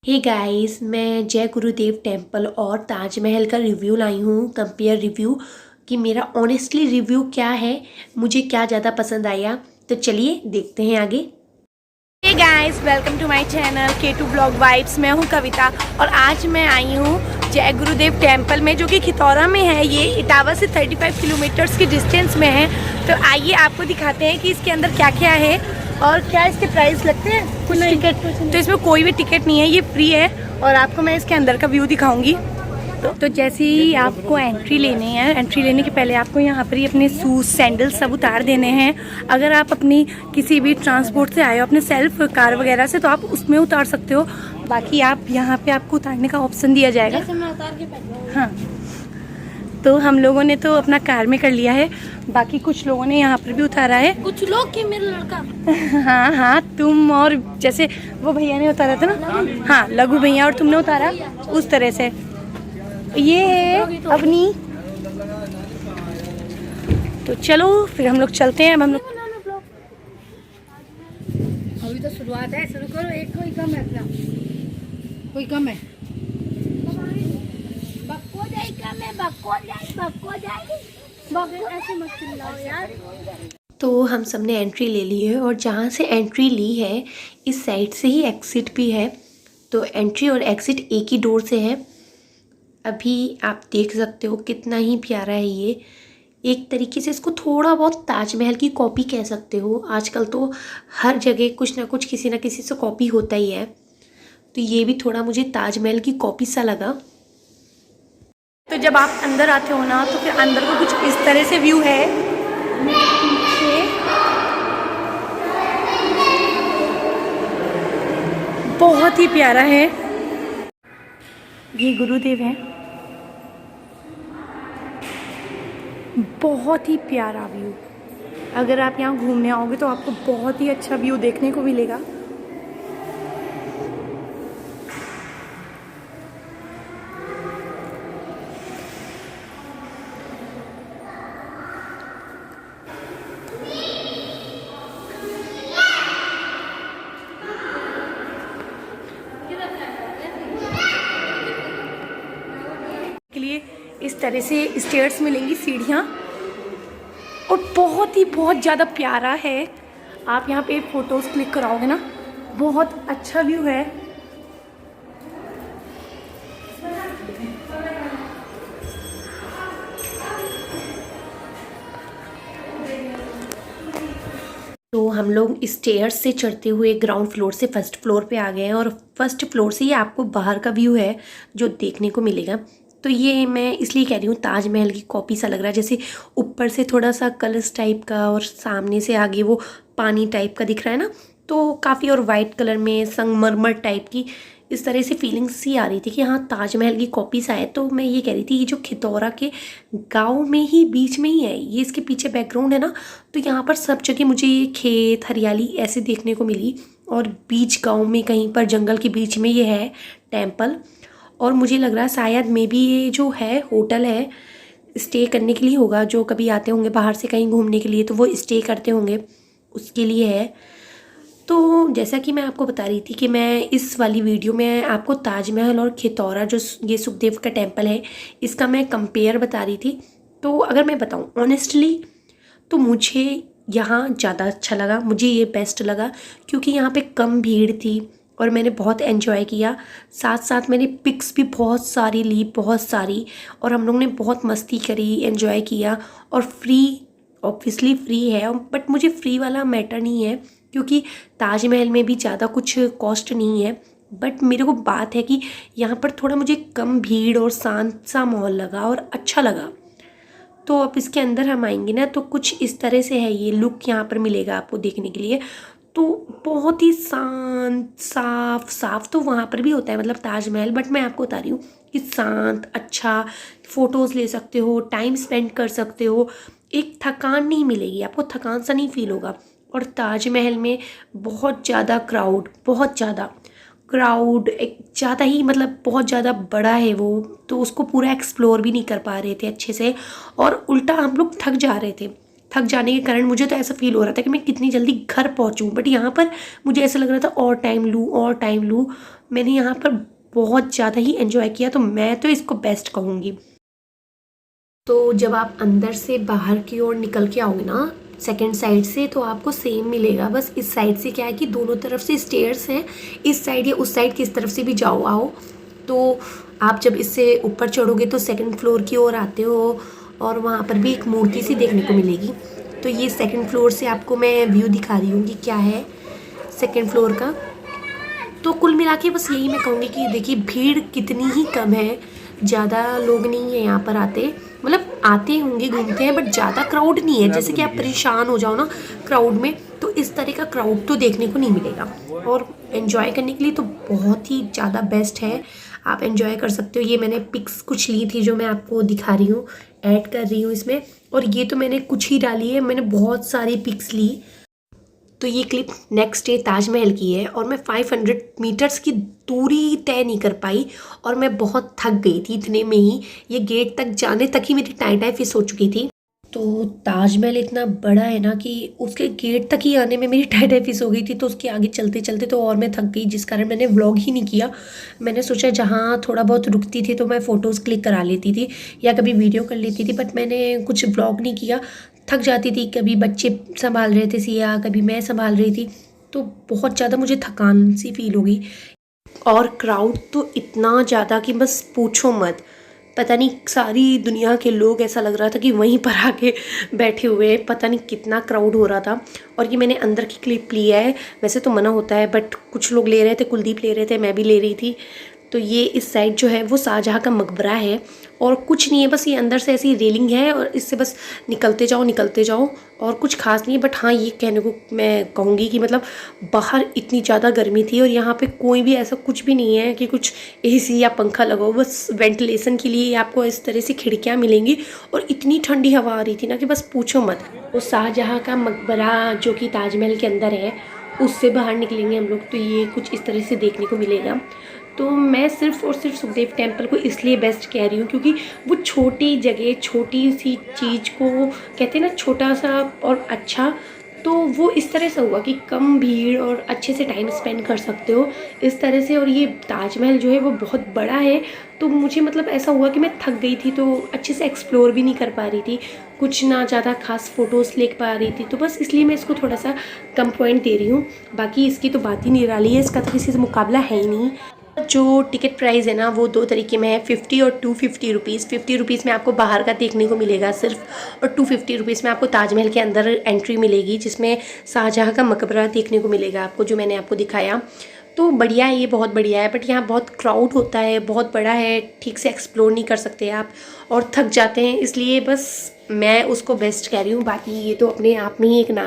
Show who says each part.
Speaker 1: Hey guys, मैं जय गुरुदेव temple और ताजमहल का रिव्यू लाई हूँ। कंपेयर रिव्यू कि मेरा ऑनेस्टली रिव्यू क्या है, मुझे क्या ज़्यादा पसंद आया। तो चलिए देखते हैं आगे।
Speaker 2: Hey guys, welcome to my channel K2 blog vibes. मैं हूँ कविता और आज मैं आई हूँ जय गुरुदेव टेम्पल में, जो कि खितौरा में है। ये इटावा से 35 किलोमीटर्स की डिस्टेंस में है। तो आइए आपको दिखाते हैं कि इसके अंदर क्या क्या है और क्या इसके प्राइस लगते हैं। कुछ टिकट तो इसमें कोई भी टिकट नहीं है, ये फ्री है। और आपको मैं इसके अंदर का व्यू दिखाऊंगी। तो जैसे ही आपको एंट्री लेनी है, एंट्री लेने के पहले आपको यहाँ पर ही अपने शूज सैंडल सब उतार देने हैं। अगर आप अपनी किसी भी ट्रांसपोर्ट से आए हो, अपने सेल्फ कार वगैरह से, तो आप उसमें उतार सकते हो। बाकी आप यहाँ पे आपको उतारने का ऑप्शन दिया जाएगा। जैसे मैं उतार के हाँ, तो हम लोगों ने तो अपना कार में कर लिया है, बाकी कुछ लोगों ने यहाँ पर भी उतारा है।
Speaker 3: कुछ लोग कि मेरा लड़का
Speaker 2: हाँ हाँ, तुम और जैसे वो भैया ने उतारा था ना, हाँ लघु भैया, और तुमने उतारा उस तरह से। ये है अपनी। तो चलो फिर हम लोग चलते हैं। अब हम लोग
Speaker 3: अभी तो शुरुआत है, शुरू करो। एक कोई कम है अपना, कोई कम है। बक्को जाई कम है, बक्को जाई ऐसे मत चिल्लाओ यार।
Speaker 1: तो हम सब ने एंट्री ले ली है और जहाँ से एंट्री ली है इस साइड से ही एग्ज़िट भी है। तो एंट्री और एग्ज़िट एक ही डोर से है। अभी आप देख सकते हो कितना ही प्यारा है ये। एक तरीके से इसको थोड़ा बहुत ताजमहल की कॉपी कह सकते हो। आजकल तो हर जगह कुछ ना कुछ किसी ना किसी से कॉपी होता ही है, तो ये भी थोड़ा मुझे ताजमहल की कॉपी सा लगा।
Speaker 2: तो जब आप अंदर आते हो ना, तो फिर अंदर को कुछ इस तरह से व्यू है। बहुत ही प्यारा है। ये गुरुदेव है। बहुत ही प्यारा व्यू। अगर आप यहाँ घूमने आओगे तो आपको बहुत ही अच्छा व्यू देखने को मिलेगा। के लिए इस तरह से स्टेयर्स मिलेंगी, सीढ़ियाँ, और बहुत ज़्यादा प्यारा है। आप यहाँ पे फ़ोटोज़ क्लिक कराओगे ना, बहुत अच्छा व्यू है।
Speaker 1: तो हम लोग स्टेयर्स से चढ़ते हुए ग्राउंड फ्लोर से फर्स्ट फ्लोर पे आ गए हैं और फर्स्ट फ्लोर से ही आपको बाहर का व्यू है जो देखने को मिलेगा। तो ये मैं इसलिए कह रही हूँ ताजमहल की कॉपी सा लग रहा है। जैसे ऊपर से थोड़ा सा कलर्स टाइप का और सामने से आगे वो पानी टाइप का दिख रहा है ना, तो काफ़ी, और वाइट कलर में संगमरमर टाइप की इस तरह से फीलिंग्स सी आ रही थी कि हाँ ताजमहल की कॉपी सा है। तो मैं ये कह रही थी ये जो खितौरा के गांव में ही बीच में ही है, ये इसके पीछे बैकग्राउंड है ना, तो यहाँ पर सब जगह मुझे ये खेत हरियाली ऐसे देखने को मिली। और बीच गांव में कहीं पर जंगल के बीच में ये है टेम्पल। और मुझे लग रहा है शायद मे बी ये जो है होटल है, स्टे करने के लिए होगा। जो कभी आते होंगे बाहर से कहीं घूमने के लिए तो वो स्टे करते होंगे, उसके लिए है। तो जैसा कि मैं आपको बता रही थी कि मैं इस वाली वीडियो में आपको ताजमहल और खितौरा जो ये सुखदेव का टेम्पल है इसका मैं कंपेयर बता रही थी। तो अगर मैं बताऊँ ऑनेस्टली तो मुझे यहाँ ज़्यादा अच्छा लगा, मुझे ये बेस्ट लगा, क्योंकि यहाँ पे कम भीड़ थी और मैंने बहुत एंजॉय किया। साथ साथ मैंने पिक्स भी बहुत सारी ली, बहुत सारी, और हम लोग ने बहुत मस्ती करी, एंजॉय किया। और फ्री, ऑब्वियसली फ्री है, बट मुझे फ्री वाला मैटर नहीं है क्योंकि ताजमहल में भी ज़्यादा कुछ कॉस्ट नहीं है। बट मेरे को बात है कि यहाँ पर थोड़ा मुझे कम भीड़ और शांत सा माहौल लगा और अच्छा लगा। तो अब इसके अंदर हम आएंगे ना तो कुछ इस तरह से है ये लुक यहाँ पर मिलेगा आपको देखने के लिए। तो बहुत ही शांत, साफ तो वहाँ पर भी होता है, मतलब ताजमहल, बट मैं आपको बता रही हूँ कि शांत, अच्छा, फ़ोटोज़ ले सकते हो, टाइम स्पेंड कर सकते हो, एक थकान नहीं मिलेगी आपको, थकान सा नहीं फील होगा। और ताजमहल में बहुत ज़्यादा क्राउड, बहुत ज़्यादा क्राउड, एक ज़्यादा ही, मतलब बहुत ज़्यादा बड़ा है वो, तो उसको पूरा एक्सप्लोर भी नहीं कर पा रहे थे अच्छे से। और उल्टा हम लोग थक जा रहे थे। थक जाने के कारण मुझे तो ऐसा फील हो रहा था कि मैं कितनी जल्दी घर पहुंचूं, बट यहाँ पर मुझे ऐसा लग रहा था और टाइम लूँ और टाइम लूँ। मैंने यहाँ पर बहुत ज़्यादा ही एंजॉय किया, तो मैं तो इसको बेस्ट कहूँगी। तो जब आप अंदर से बाहर की ओर निकल के आओगे ना सेकंड साइड से, तो आपको सेम मिलेगा। बस इस साइड से क्या है कि दोनों तरफ से स्टेयर्स हैं, इस साइड या उस साइड किस तरफ से भी जाओ आओ, तो आप जब इससे ऊपर चढ़ोगे तो सेकंड फ्लोर की ओर आते हो और वहाँ पर भी एक मूर्ति सी देखने को मिलेगी। तो ये सेकंड फ्लोर से आपको मैं व्यू दिखा रही हूँ कि क्या है सेकंड फ्लोर का। तो कुल मिला के बस यही मैं कहूँगी कि देखिए भीड़ कितनी ही कम है, ज़्यादा लोग नहीं है यहाँ पर आते, मतलब आते होंगे घूमते हैं, बट ज़्यादा क्राउड नहीं है जैसे कि आप परेशान हो जाओ ना क्राउड में, तो इस तरह का क्राउड तो देखने को नहीं मिलेगा। और एंजॉय करने के लिए तो बहुत ही ज़्यादा बेस्ट है, आप एंजॉय कर सकते हो। ये मैंने पिक्स कुछ ली थी जो मैं आपको दिखा रही हूँ, ऐड कर रही हूँ इसमें, और ये तो मैंने कुछ ही डाली है, मैंने बहुत सारी पिक्स ली। तो ये क्लिप नेक्स्ट डे ताजमहल की है और मैं 500 मीटर्स की दूरी तय नहीं कर पाई और मैं बहुत थक गई थी इतने में ही, ये गेट तक जाने तक ही मेरी टाई फिस हो चुकी थी। तो ताजमहल इतना बड़ा है ना कि उसके गेट तक ही आने में मेरी टाई फिस हो गई थी, तो उसके आगे चलते चलते तो और मैं थक गई, जिस कारण मैंने व्लॉग ही नहीं किया। मैंने सोचा जहाँ थोड़ा बहुत रुकती थी तो मैं फ़ोटोज़ क्लिक करा लेती थी या कभी वीडियो कर लेती थी, बट मैंने कुछ व्लॉग नहीं किया। थक जाती थी, कभी बच्चे संभाल रहे थे सिया, कभी मैं संभाल रही थी, तो बहुत ज़्यादा मुझे थकान सी फील हो गई। और क्राउड तो इतना ज़्यादा कि बस पूछो मत, पता नहीं सारी दुनिया के लोग, ऐसा लग रहा था कि वहीं पर आके बैठे हुए, पता नहीं कितना क्राउड हो रहा था। और ये मैंने अंदर की क्लिप लिया है, वैसे तो मना होता है बट कुछ लोग ले रहे थे, कुलदीप ले रहे थे, मैं भी ले रही थी। तो ये इस साइड जो है वो शाहजहाँ का मकबरा है और कुछ नहीं है, बस ये अंदर से ऐसी रेलिंग है और इससे बस निकलते जाओ और कुछ खास नहीं है। बट हाँ, ये कहने को मैं कहूँगी कि मतलब बाहर इतनी ज़्यादा गर्मी थी और यहाँ पे कोई भी ऐसा कुछ भी नहीं है कि कुछ एसी या पंखा लगाओ, बस वेंटिलेशन के लिए आपको इस तरह से खिड़कियाँ मिलेंगी और इतनी ठंडी हवा आ रही थी ना कि बस पूछो मत। वो शाहजहाँ का मकबरा जो कि ताजमहल के अंदर है, उससे बाहर निकलेंगे हम लोग तो ये कुछ इस तरह से देखने को मिलेगा। तो मैं सिर्फ़ और सिर्फ सुखदेव टेम्पल को इसलिए बेस्ट कह रही हूँ क्योंकि वो छोटी जगह, छोटी सी चीज़ को कहते हैं ना छोटा सा और अच्छा, तो वो इस तरह से हुआ कि कम भीड़ और अच्छे से टाइम स्पेंड कर सकते हो इस तरह से। और ये ताजमहल जो है वो बहुत बड़ा है, तो मुझे मतलब ऐसा हुआ कि मैं थक गई थी तो अच्छे से एक्सप्लोर भी नहीं कर पा रही थी, कुछ ना ज़्यादा खास फ़ोटोज़ ले पा रही थी, तो बस इसलिए मैं इसको थोड़ा सा कम पॉइंट दे रही हूँ। बाकी इसकी तो बात ही निराली है, इसका तो किसी से मुकाबला है ही नहीं। जो टिकट प्राइस है ना वो दो तरीके में है, 50 और 250 रुपीज़। 50 रुपीज़ में आपको बाहर का देखने को मिलेगा सिर्फ, और 250 रुपीज़ में आपको ताजमहल के अंदर एंट्री मिलेगी जिसमें शाहजहाँ का मकबरा देखने को मिलेगा आपको, जो मैंने आपको दिखाया। तो बढ़िया है, ये बहुत बढ़िया है, बट यहाँ बहुत क्राउड होता है, बहुत बड़ा है, ठीक से एक्सप्लोर नहीं कर सकते आप और थक जाते हैं, इसलिए बस मैं उसको बेस्ट कह रही हूँ। बाकी ये तो अपने आप में ही एक नाम